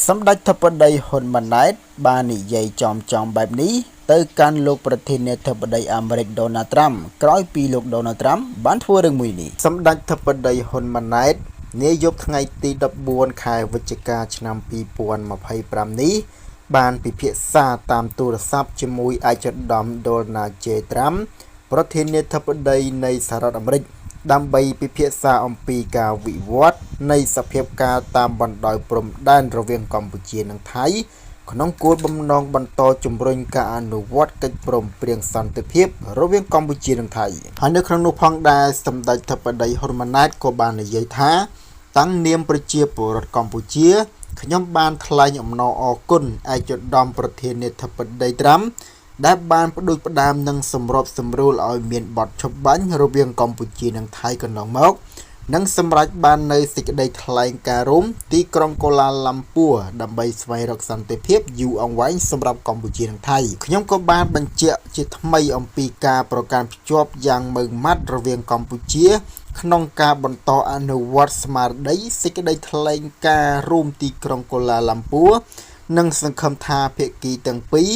សម្ដេចធិបតីហ៊ុនម៉ាណែតបាននិយាយចំបែបនេះទៅកាន់លោកប្រធានាធិបតីអាមេរិកដូណាល់ត្រាំក្រោយពីលោកដូណាល់ត្រាំបានធ្វើរឿងមួយនេះសម្ដេចធិបតីហ៊ុនម៉ាណែតនាយប់ថ្ងៃទី14ខែវិច្ឆិកាឆ្នាំ2025នេះបានពិភាក្សាតាមទូរស័ព្ទជាមួយឯកឧត្តមដូណាល់ J. ត្រាំប្រធានាធិបតីនៃសហរដ្ឋអាមេរិកដើម្បីពិភាក្សាអំពីការវិវត្តនៃសភាពការតាមបណ្ដោយព្រំដែនរវាងកម្ពុជានិងថៃក្នុងគោលបំណងបន្តជំរុញការអនុវត្តកិច្ចព្រមព្រៀងសន្តិភាពរវាងកម្ពុជានិងថៃហើយនៅក្នុងនោះផងដែរសម្ដេចធិបតីហ៊ុនម៉ាណែតក៏បាននិយាយថាតាំងនាមប្រជាពលរដ្ឋកម្ពុជាខ្ញុំបានថ្លែងអំណរអគុណឯកឧត្តមប្រធានាធិបតីត្រាំដែលបានផ្ដួចផ្ដើមនិងសម្របសម្រួលឲ្យមានបទឈប់បាញ់រវាងកម្ពុជានិងថៃកន្លងមកនិងសម្រេចបាននៅសេចក្តីថ្លែងការណ៍រួមទីក្រុងកូឡាឡាំពួរដើម្បីស្វែងរកសន្តិភាពយូរអង្វែងសម្រាប់កម្ពុជានិងថៃខ្ញុំក៏បានបញ្ជាក់ជាថ្មីអំពីការប្រកាន់ភ្ជាប់យ៉ាងម៉ឺងម៉ាត់រវាងកម្ពុជាក្នុងការបន្តអនុវត្តស្មារតីសេចក្តីថ្លែងការណ៍រួមទីក្រុងកូឡាឡាំពួរនិងសង្ឃឹមថាភាគីទាំងពីរ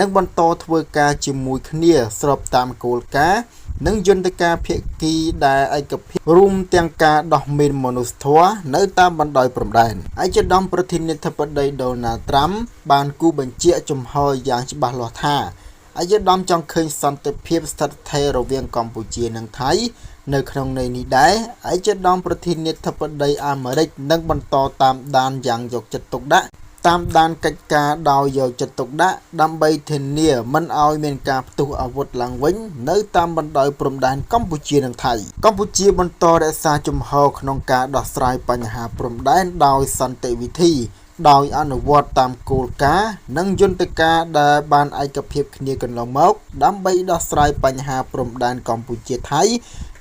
នឹងបន្តធ្វើការជាមួយគ្នាស្របតាមគោលការណ៍និងយន្តការភាគីដែលឯកភាពរួមទាំងការដោះមានមនុស្សធម៌នៅតាមបណ្ដោយព្រំដែនឯកឧត្តមប្រធានាធិបតីដូណាល់ត្រាំបានគូបញ្ជាក់ចំហយ៉ាងច្បាស់លាស់ថាឯកឧត្តមចង់ឃើញសន្តិភាពស្ថិតស្ថេររវាងកម្ពុជានិងថៃនៅក្នុងន័យនេះដែរឯកឧត្តមប្រធានាធិបតីអាមេរិកនឹងបន្តតាមដានយ៉ាងយកចិត្តទុកដាក់តាមដានកិច្ចការដោយយកចិត្តទុកដាក់ដើម្បីធានាមិនឲ្យមានការផ្ទុះអាវុធឡើងវិញនៅតាមបណ្ដោយព្រំដែនកម្ពុជានិងថៃកម្ពុជាបន្តរក្សាជំហរក្នុងការដោះស្រាយបញ្ហាព្រំដែនដោយសន្តិវិធីដោយអនុវត្តតាមគោលការណ៍និងយន្តការដែលបានឯកភាពគ្នាកន្លងមកដើម្បីដោះស្រាយបញ្ហាព្រំដែនកម្ពុជាថៃ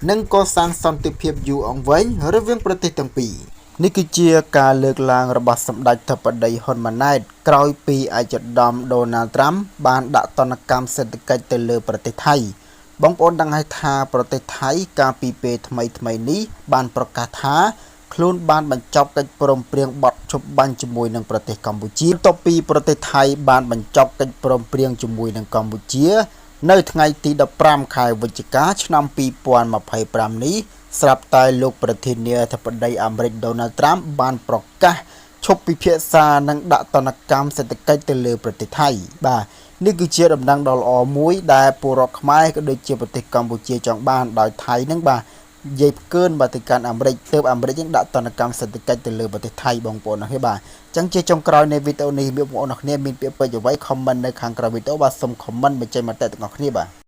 និងកសាងសន្តិភាពយូរអង្វែងរវាងប្រទេសទាំងពីរនេះគឺជាការលើកឡើងរបស់សម្ដេចធិបតីហ៊ុនម៉ាណែតក្រោយពីឯកឧត្តមដូណាល់ត្រាំបានដាក់ទណ្ឌកម្មសេដ្ឋកិច្ចទៅលើប្រទេសថៃបងប្អូនដឹងហើយថាប្រទេសថៃកាលពីពេលថ្មីនេះបានប្រកាសថាខ្លួនបានបញ្ចប់កិច្ចព្រមព្រៀងបទឈប់បាញ់ជាមួយនឹងប្រទេសកម្ពុជាបន្ទាប់ពីប្រទេសថៃបានបញ្ចប់កិច្ចព្រមព្រៀងជាមួយនឹងកម្ពុជានៅថ្ងៃទី15ខែវិច្ឆិកាឆ្នាំ2025នេះស្រាប់តែលោកប្រធានាធិបតីអាមេរិកដូណាល់ត្រាំបានប្រកាសឈប់ពិភាក្សានិងដាក់ទណ្ឌកម្មសេដ្ឋកិច្ចទៅលើប្រទេសថៃបាទនេះគឺជាដំណឹងដ៏ល្អមួយដែលពលរដ្ឋខ្មែរក៏ដូចជាប្រទេសកម្ពុជាចង់បានដោយថៃនឹងបាទនិយាយផ្កើនទៅកាន់អាមេរិកទើបអាមេរិកនឹងដាក់ទណ្ឌកម្មសេដ្ឋកិច្ចទៅលើប្រទេសថៃបងប្អូនណាបាទអញ្ចឹងជាចុងក្រោយនៃវីដេអូនេះបងប្អូនអ្នកមានពាក្យពេចន៍អ្វីខមមិននៅខាងក្រោមវីដេអូបាទសូមខមមិនបញ្ចេញមតិទាំងអស់គ្នាបាទ